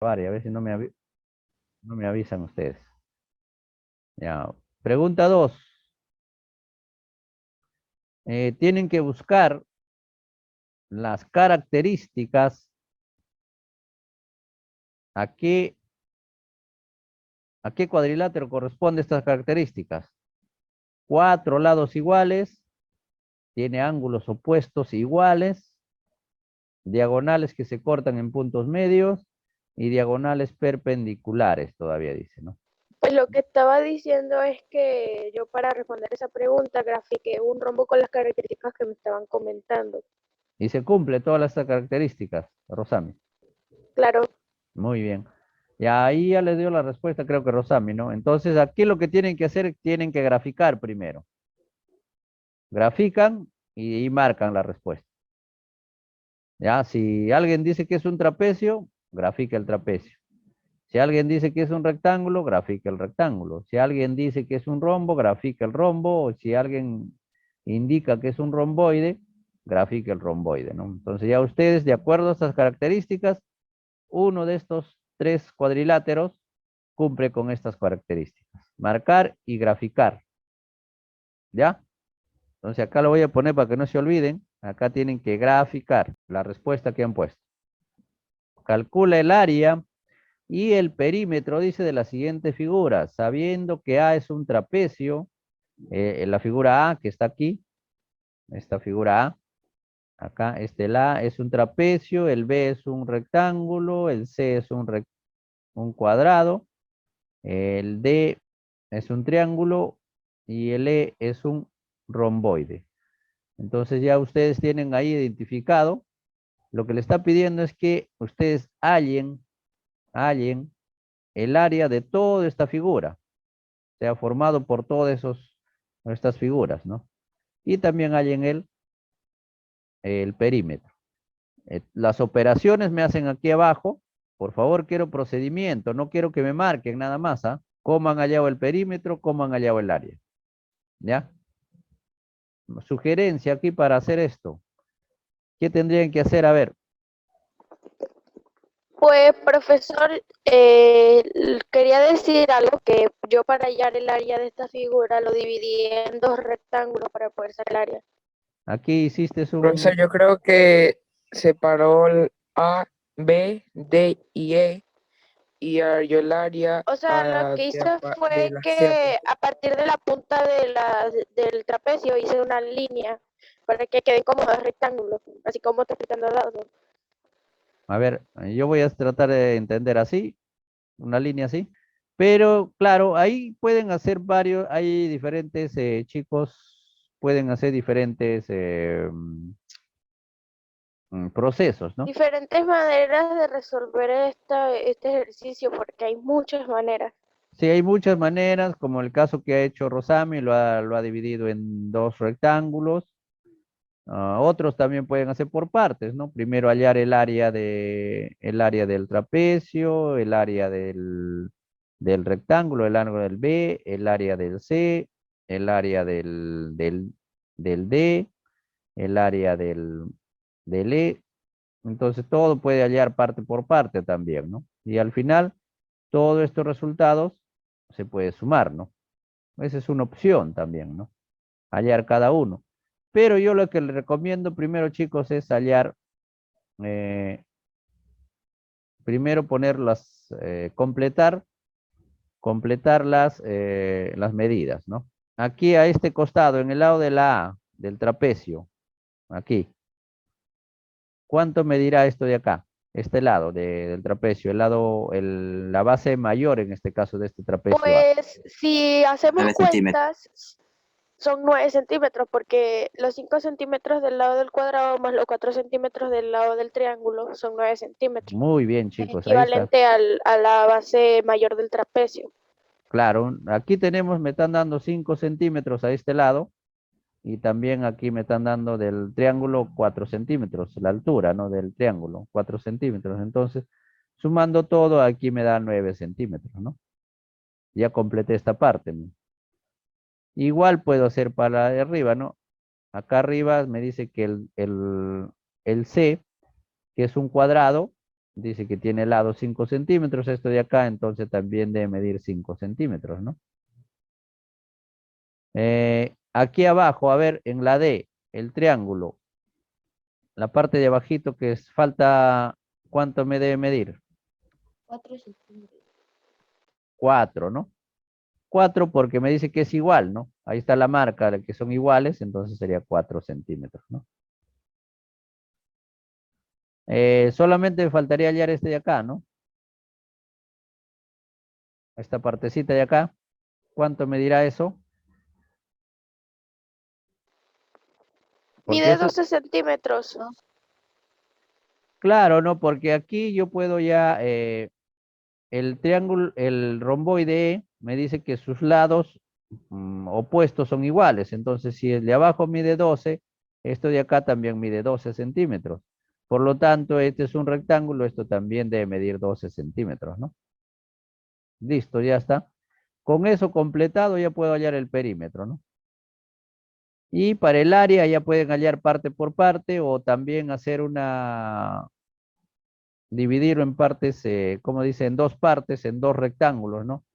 usuario, a ver si no me avisan ustedes. Ya. Pregunta 2. Tienen que buscar las características. ¿A qué cuadrilátero corresponde estas características? 4 lados iguales, tiene ángulos opuestos iguales, diagonales que se cortan en puntos medios y diagonales perpendiculares, todavía dice, ¿no? Pues lo que estaba diciendo es que yo para responder esa pregunta grafiqué un rombo con las características que me estaban comentando. Y se cumple todas estas características, Rosami. Claro, Muy bien. Y ahí ya le dio la respuesta, creo que Rosami, ¿no? Entonces, aquí lo que tienen que hacer, tienen que graficar primero. Grafican y marcan la respuesta. Ya, si alguien dice que es un trapecio, grafica el trapecio. Si alguien dice que es un rectángulo, grafica el rectángulo. Si alguien dice que es un rombo, grafica el rombo. O si alguien indica que es un romboide, grafica el romboide, ¿no? Entonces ya ustedes, de acuerdo a estas características, uno de estos 3 cuadriláteros cumple con estas características. Marcar y graficar. ¿Ya? Entonces acá lo voy a poner para que no se olviden. Acá tienen que graficar la respuesta que han puesto. Calcula el área y el perímetro, dice, de la siguiente figura. Sabiendo que A es un trapecio, en la figura A que está aquí, esta figura A, acá, el A es un trapecio, el B es un rectángulo, el C es un cuadrado, el D es un triángulo y el E es un romboide. Entonces ya ustedes tienen ahí identificado. Lo que le está pidiendo es que ustedes hallen el área de toda esta figura, sea formado por todas estas figuras, ¿no? Y también hallen el perímetro. Las operaciones me hacen aquí abajo. Por favor, quiero procedimiento, no quiero que me marquen nada más, ¿ah? Cómo han hallado el perímetro, cómo han hallado el área. ¿Ya? Sugerencia aquí para hacer esto. ¿Qué tendrían que hacer? A ver, pues profesor, quería decir algo que yo para hallar el área de esta figura lo dividí en dos rectángulos para poder saber el área. aquí hiciste Profesor, un... yo creo que separó el A, B, D y E y halló el área O sea, lo que hice de fue la C. que a partir de la punta del trapecio hice una línea para que queden como dos rectángulos, así como te explicando al lado. A ver, yo voy a tratar de entender así, una línea así. Pero claro, ahí pueden hacer varios, hay diferentes chicos, pueden hacer diferentes procesos, ¿no? Diferentes maneras de resolver este ejercicio, porque hay muchas maneras. Sí, hay muchas maneras, como el caso que ha hecho Rosami, lo ha dividido en 2 rectángulos. Otros también pueden hacer por partes, ¿no? Primero hallar el área del trapecio, el área del rectángulo, el ángulo del B, el área del C, el área del D, el área del E. Entonces todo puede hallar parte por parte también, ¿no? Y al final, todos estos resultados se puede sumar, ¿no? Esa es una opción también, ¿no? Hallar cada uno. Pero yo lo que les recomiendo primero, chicos, es hallar, eh, primero completar las medidas, ¿no? Aquí a este costado, en el lado de la A, del trapecio, aquí, ¿cuánto medirá esto de acá? Este lado del trapecio, la base mayor en este caso de este trapecio A. Pues si hacemos 9 centímetros. cuentas, son 9 centímetros, porque los 5 centímetros del lado del cuadrado más los 4 centímetros del lado del triángulo son 9 centímetros. Muy bien, Es chicos, ahí está. equivalente a la base mayor del trapecio. Claro, aquí tenemos, me están dando 5 centímetros a este lado y también aquí me están dando del triángulo 4 centímetros, la altura, ¿no? Del triángulo, 4 centímetros. Entonces, sumando todo, aquí me da 9 centímetros, ¿no? Ya completé esta parte, ¿no? Igual puedo hacer para de arriba, ¿no? Acá arriba me dice que el C, que es un cuadrado, Dice que tiene lado 5 centímetros, esto de acá, entonces también debe medir 5 centímetros, ¿no? Aquí abajo, a ver, en la D, el triángulo, la parte de abajito que es, falta, ¿cuánto me debe medir? 4 centímetros. 4, ¿no? 4 porque me dice que es igual, ¿no? Ahí está la marca de que son iguales, entonces sería 4 centímetros, ¿no? Solamente me faltaría hallar este de acá, ¿no? Esta partecita de acá. ¿Cuánto me dirá eso? Porque Mide eso, 12 centímetros. claro, ¿no? Porque aquí yo puedo ya, el triángulo, el romboide E me dice que sus lados opuestos son iguales. Entonces, si el de abajo mide 12, esto de acá también mide 12 centímetros. Por lo tanto, este es un rectángulo, esto también debe medir 12 centímetros, ¿no? Listo, ya está. Con eso completado ya puedo hallar el perímetro, ¿no? Y para el área ya pueden hallar parte por parte o también hacer una, dividirlo en partes, como dice, en dos partes, en dos rectángulos, ¿no?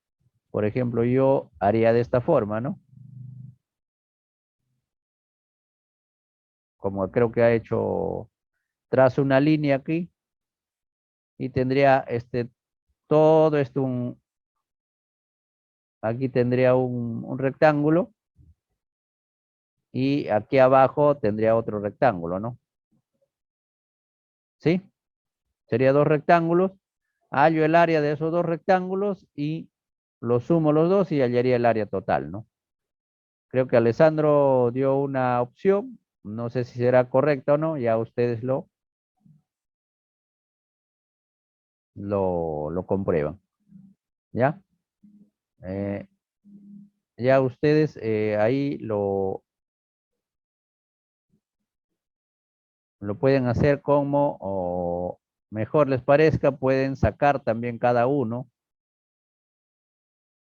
Por ejemplo, yo haría de esta forma, ¿no? Como creo que ha hecho, trazo una línea aquí y tendría todo esto, aquí tendría un rectángulo y aquí abajo tendría otro rectángulo, ¿no? ¿Sí? Sería dos rectángulos. Hallo el área de esos dos rectángulos y los sumo los dos y hallaría el área total, ¿no? Creo que Alessandro dio una opción. No sé si será correcta o no. Ya ustedes lo comprueban. ¿Ya? Eh, ya ustedes ahí lo pueden hacer como o mejor les parezca. Pueden sacar también cada uno.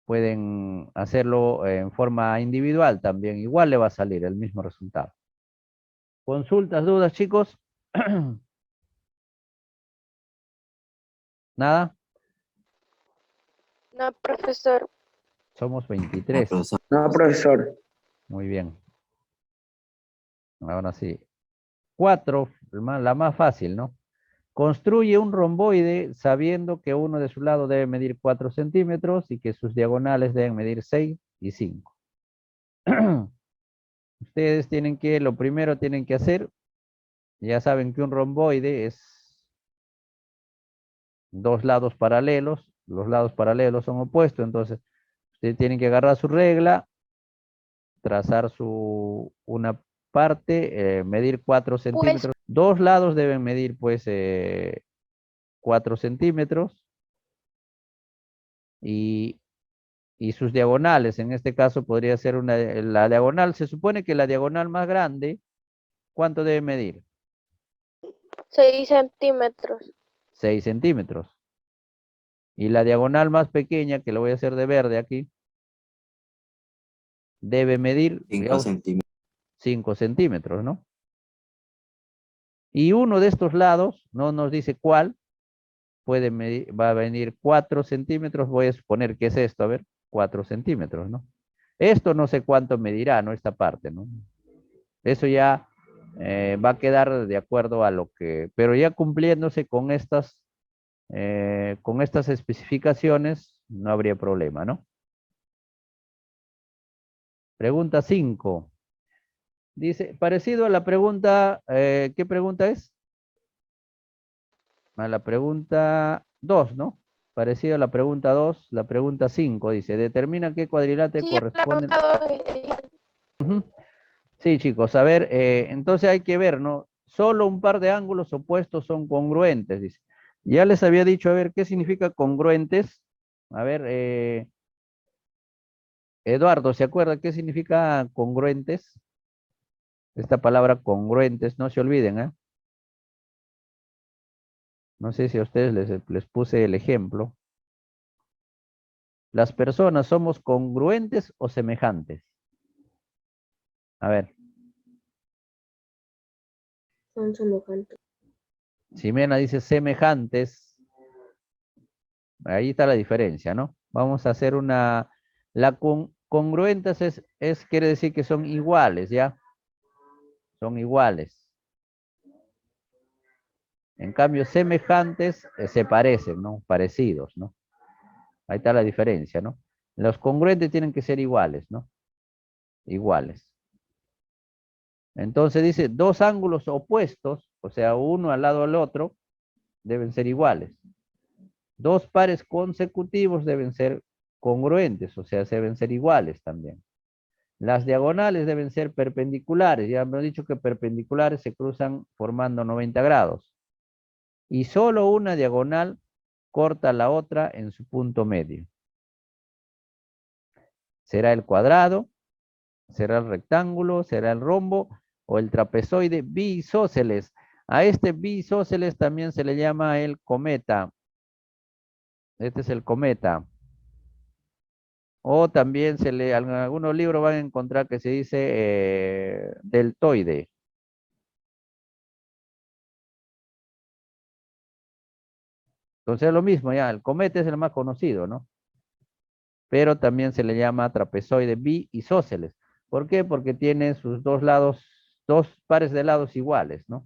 Pueden hacerlo en forma individual también. Igual le va a salir el mismo resultado. Consultas, dudas, chicos. Nada. No, profesor. Somos 23. No, profesor. Muy bien. Ahora sí. 4, la más fácil, ¿no? Construye un romboide sabiendo que uno de su lado debe medir 4 centímetros y que sus diagonales deben medir 6 y 5. Ustedes tienen que, lo primero tienen que hacer, ya saben que un romboide es dos lados paralelos, los lados paralelos son opuestos, entonces ustedes tienen que agarrar su regla, trazar una parte, medir 4 Pues, centímetros. Dos lados deben medir pues 4 centímetros y, y sus diagonales, en este caso podría ser la diagonal, se supone que la diagonal más grande, ¿cuánto debe medir? 6 centímetros. 6 centímetros. Y la diagonal más pequeña, que lo voy a hacer de verde aquí, debe medir 5 centímetros. 5 centímetros, ¿no? Y uno de estos lados, no nos dice cuál, puede medir, va a venir 4 centímetros, voy a suponer que es esto, a ver, 4 centímetros, ¿no? Esto no sé cuánto medirá, ¿no? Esta parte, ¿no? Eso ya va a quedar de acuerdo a lo que, pero ya cumpliéndose con estas especificaciones, no habría problema, ¿no? Pregunta 5. Dice, parecido a la pregunta, ¿qué pregunta es? A la pregunta 2, ¿no? Parecido a la pregunta 2, la pregunta 5 dice, determina qué cuadrilátero Sí, la corresponde. pregunta 2. Ujú. Sí, chicos, a ver, entonces hay que ver, ¿no? Solo un par de ángulos opuestos son congruentes, dice. Ya les había dicho, a ver, ¿qué significa congruentes? A ver, Eduardo, ¿se acuerda qué significa congruentes? Esta palabra congruentes, no se olviden, ¿eh? No sé si a ustedes les puse el ejemplo. ¿Las personas somos congruentes o semejantes? A ver, Son semejantes. Ximena dice semejantes. Ahí está la diferencia, ¿no? Vamos a hacer una... Congruentes quiere decir que son iguales, ¿ya? Son iguales. En cambio, semejantes se parecen, ¿no? Parecidos, ¿no? Ahí está la diferencia, ¿no? Los congruentes tienen que ser iguales, ¿no? Iguales. Entonces dice, dos ángulos opuestos, o sea, uno al lado del otro, deben ser iguales. Dos pares consecutivos deben ser congruentes, o sea, deben ser iguales también. Las diagonales deben ser perpendiculares. Ya hemos dicho que perpendiculares se cruzan formando 90 grados. Y solo una diagonal corta la otra en su punto medio. Será el cuadrado, será el rectángulo, será el rombo o el trapezoide bisósceles. A este bisósceles también se le llama el cometa. Este es el cometa. O también en algunos libros van a encontrar que se dice deltoide. Entonces es lo mismo ya, el cometa es el más conocido, ¿no? Pero también se le llama trapezoide bisósceles. ¿Por qué? Porque tiene sus dos lados, dos pares de lados iguales, ¿no?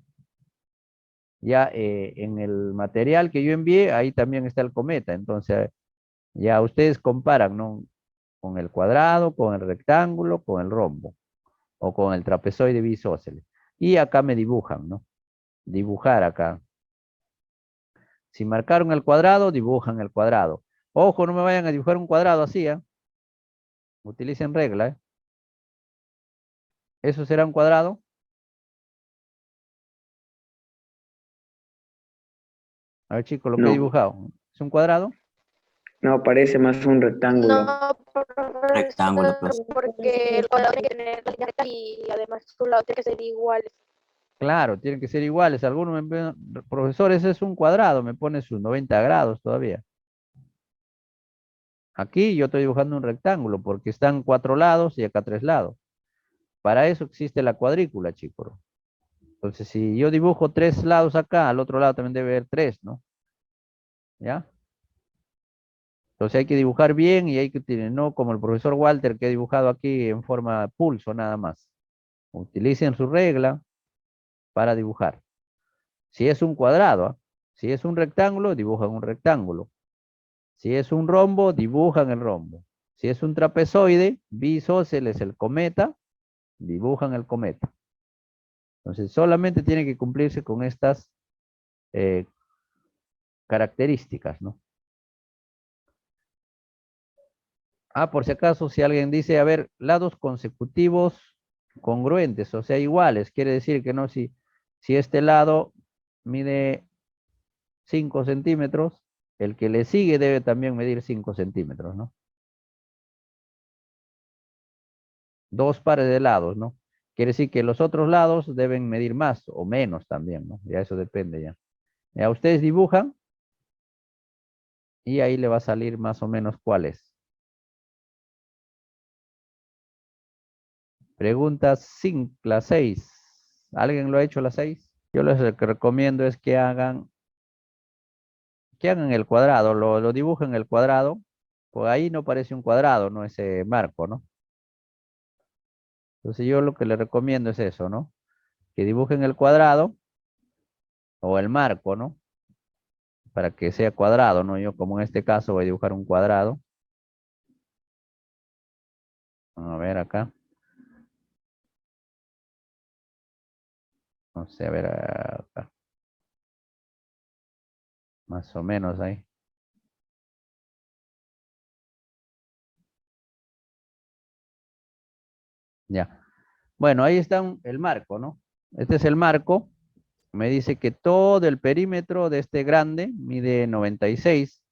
Ya en el material que yo envié, ahí también está el cometa. Entonces, ya ustedes comparan, ¿no? Con el cuadrado, con el rectángulo, con el rombo, o con el trapezoide bisósceles. Y acá me dibujan, ¿no? Dibujar acá. Si marcaron el cuadrado, dibujan el cuadrado. Ojo, no me vayan a dibujar un cuadrado así, ¿eh? Utilicen regla, ¿eh? ¿Eso será un cuadrado? A ver, chicos, lo que he No, dibujado. ¿Es un cuadrado? no, parece más un rectángulo. No, Rectángulo, profesor, pues. porque el cuadrado tiene que tener las líneas rectas y además sus lados tienen que ser iguales. Claro, tienen que ser iguales. Algunos me envían, profesor, ese es un cuadrado, me pone sus 90 grados todavía. Aquí yo estoy dibujando un rectángulo porque están 4 lados y acá 3 lados. Para eso existe la cuadrícula, chicos. Entonces, si yo dibujo 3 lados acá, al otro lado también debe haber 3, ¿no? ¿Ya? Entonces hay que dibujar bien y hay que tener, no como el profesor Walter que ha dibujado aquí en forma de pulso nada más. Utilicen su regla para dibujar. Si es un cuadrado, ¿ah? Si es un rectángulo, dibujan un rectángulo. Si es un rombo, dibujan el rombo. Si es un trapezoide, bisósceles el cometa, dibujan el cometa. Entonces solamente tiene que cumplirse con estas eh, características, ¿no? Ah, por si acaso, si alguien dice, a ver, lados consecutivos congruentes, o sea, iguales, quiere decir que no, si este lado mide 5 centímetros, el que le sigue debe también medir 5 centímetros, ¿no? Dos pares de lados, ¿no? Quiere decir que los otros lados deben medir más o menos también, ¿no? Ya eso depende ya. Ya ustedes dibujan y ahí le va a salir más o menos cuál es. Pregunta 5, la 6. ¿Alguien lo ha hecho la 6? Yo les recomiendo es que hagan el cuadrado, lo dibujen el cuadrado, pues ahí no parece un cuadrado, ¿no? Ese marco, ¿no? Entonces yo lo que les recomiendo es eso, ¿no? Que dibujen el cuadrado o el marco, ¿no? Para que sea cuadrado, ¿no? Yo como en este caso voy a dibujar un cuadrado. A ver acá. No sé, a ver acá. Más o menos ahí. Ya. Bueno, ahí está el marco, ¿no? Este es el marco. Me dice que todo el perímetro de este grande mide 96.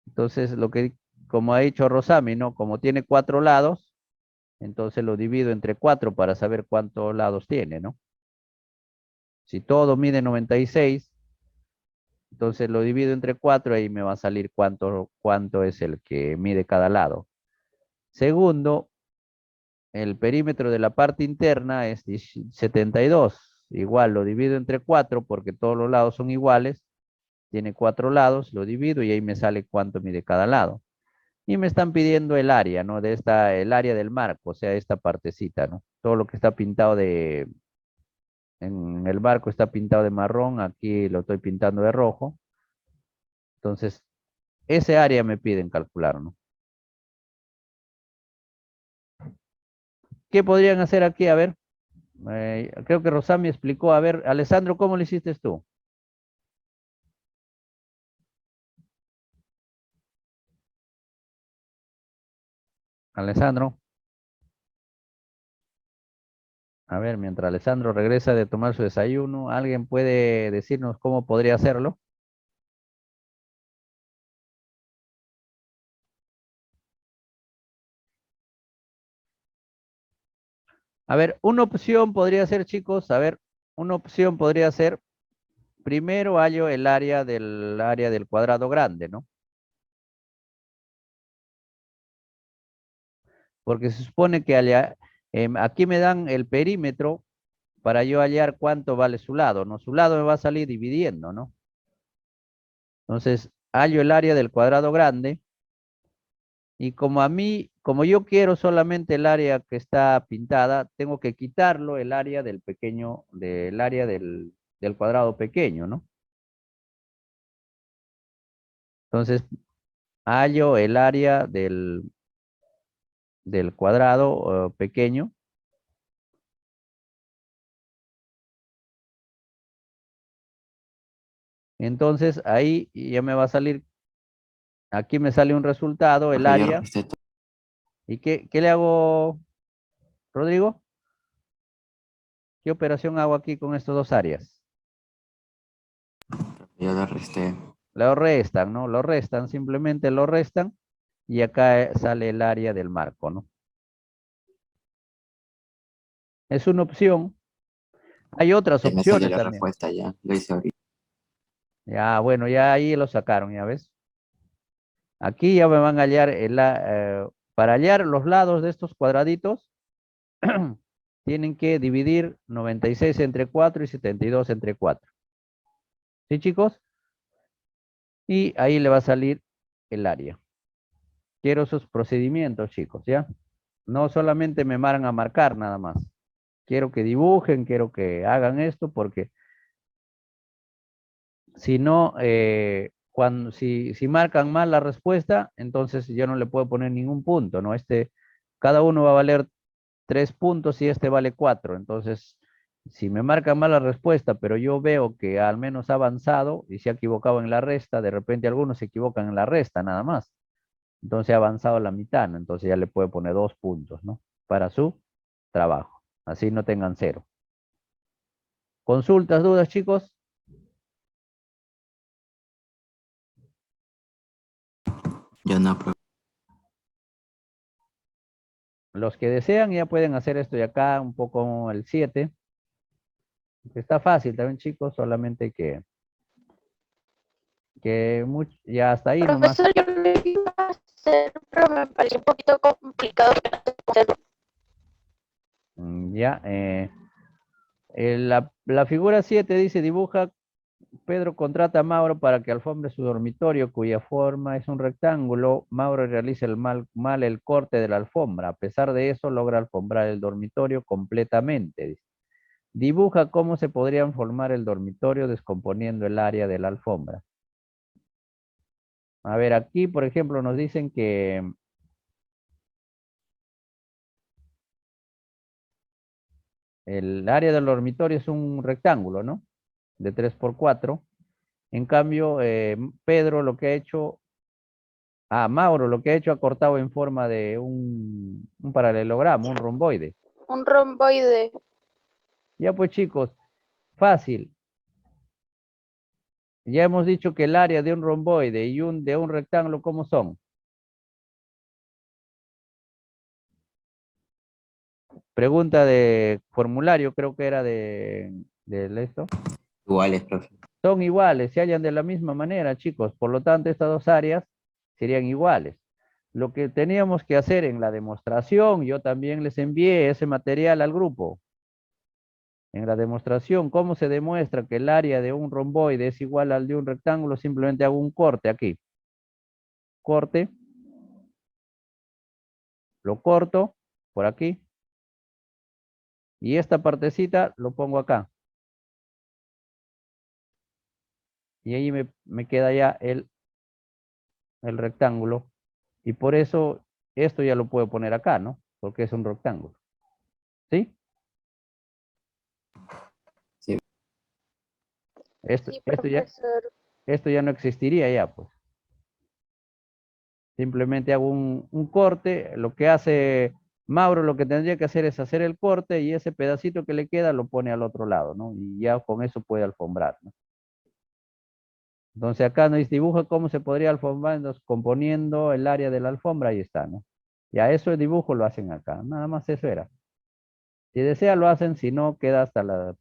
Entonces, como ha dicho Rosami, ¿no? Como tiene 4 lados, entonces lo divido entre 4 para saber cuántos lados tiene, ¿no? Si todo mide 96, entonces lo divido entre 4 y me va a salir cuánto es el que mide cada lado. Segundo, el perímetro de la parte interna es 72. Igual lo divido entre 4 porque todos los lados son iguales Tiene 4 lados, lo divido y ahí me sale cuánto mide cada lado. Y me están pidiendo el área, ¿no? El área del marco, o sea, esta partecita, ¿no? Todo lo que está pintado en el marco está pintado de marrón, aquí lo estoy pintando de rojo. Entonces, ese área me piden calcular, ¿no? ¿Qué podrían hacer aquí? A ver, creo que Rosami explicó. A ver, Alessandro, ¿cómo lo hiciste tú? Alessandro. A ver, mientras Alessandro regresa de tomar su desayuno, ¿alguien puede decirnos cómo podría hacerlo? A ver, una opción podría ser, chicos, a ver, una opción podría ser, primero hallo el área del cuadrado grande, ¿no? Porque se supone que aquí me dan el perímetro para yo hallar cuánto vale su lado, ¿no? Su lado me va a salir dividiendo, ¿no? Entonces, hallo el área del cuadrado grande y como yo quiero solamente el área que está pintada, tengo que quitarlo el área del pequeño, del área del cuadrado pequeño, ¿no? Entonces, hallo el área del cuadrado pequeño. Entonces, ahí ya me va a salir, aquí me sale un resultado, el Profe, ya área. revisé todo, ¿Y qué le hago, Rodrigo? ¿Qué operación hago aquí con estos dos áreas? ya la resté. Lo restan, ¿no? Lo restan, simplemente lo restan y acá sale el área del marco, ¿no? Es una opción. Hay otras Ya me salió opciones la también. respuesta ya. Lo hice ahorita. Ya, bueno, ya ahí lo sacaron, ya ves. Aquí ya me van a hallar, para hallar los lados de estos cuadraditos, tienen que dividir 96 entre 4 y 72 entre 4. ¿Sí, chicos? Y ahí le va a salir el área. Quiero esos procedimientos, chicos, ¿ya? No solamente me van a marcar nada más. Quiero que dibujen, quiero que hagan esto, porque si no, si marcan mal la respuesta, entonces yo no le puedo poner ningún punto, ¿no? Cada uno va a valer 3 puntos y este vale 4. Entonces, si me marcan mal la respuesta, pero yo veo que al menos ha avanzado y se ha equivocado en la resta, de repente algunos se equivocan en la resta nada más. Entonces ha avanzado la mitad, ¿no? Entonces ya le puede poner 2 puntos, ¿no? Para su trabajo. Así no tengan 0. ¿Consultas, dudas, chicos? Ya no, profe. Los que desean ya pueden hacer esto de acá, un poco el 7. Está fácil también, chicos, solamente ya hasta ahí nomás. Profesor, yo lo iba a hacer, pero me pareció un poquito complicado que no sé cómo hacerlo. Ya, la figura 7 dice, dibuja, Pedro contrata a Mauro para que alfombre su dormitorio, cuya forma es un rectángulo. Mauro realiza mal el corte de la alfombra. A pesar de eso, logra alfombrar el dormitorio completamente. Dice. Dibuja cómo se podrían formar el dormitorio descomponiendo el área de la alfombra. A ver, aquí, por ejemplo, nos dicen que el área del dormitorio es un rectángulo, ¿no? De 3 por 4. En cambio, Pedro lo que ha hecho, Mauro lo que ha hecho ha cortado en forma de un paralelogramo, un romboide. Un romboide. Ya pues chicos, fácil. Ya hemos dicho que el área de un romboide y de un rectángulo, ¿cómo son? Pregunta de formulario, creo que era de esto. Iguales, profe. Son iguales, se hallan de la misma manera, chicos. Por lo tanto, estas dos áreas serían iguales. Lo que teníamos que hacer en la demostración, yo también les envié ese material al grupo. En la demostración, ¿cómo se demuestra que el área de un romboide es igual al de un rectángulo? Simplemente hago un corte aquí. Corte. Lo corto por aquí. Y esta partecita lo pongo acá. Y ahí me queda ya el rectángulo. Y por eso esto ya lo puedo poner acá, ¿no? Porque es un rectángulo. ¿Sí? Sí. Esto Sí, ya, profesor. esto ya no existiría ya, pues. Simplemente hago un corte. Lo que hace Mauro, lo que tendría que hacer es hacer el corte y ese pedacito que le queda lo pone al otro lado, ¿no? Y ya con eso puede alfombrar, ¿no? Entonces acá nos dibuja cómo se podría alfombrar, entonces, componiendo el área de la alfombra, ahí está, ¿no? Ya eso de dibujo lo hacen acá, nada más eso era. Si desea lo hacen, si no queda hasta la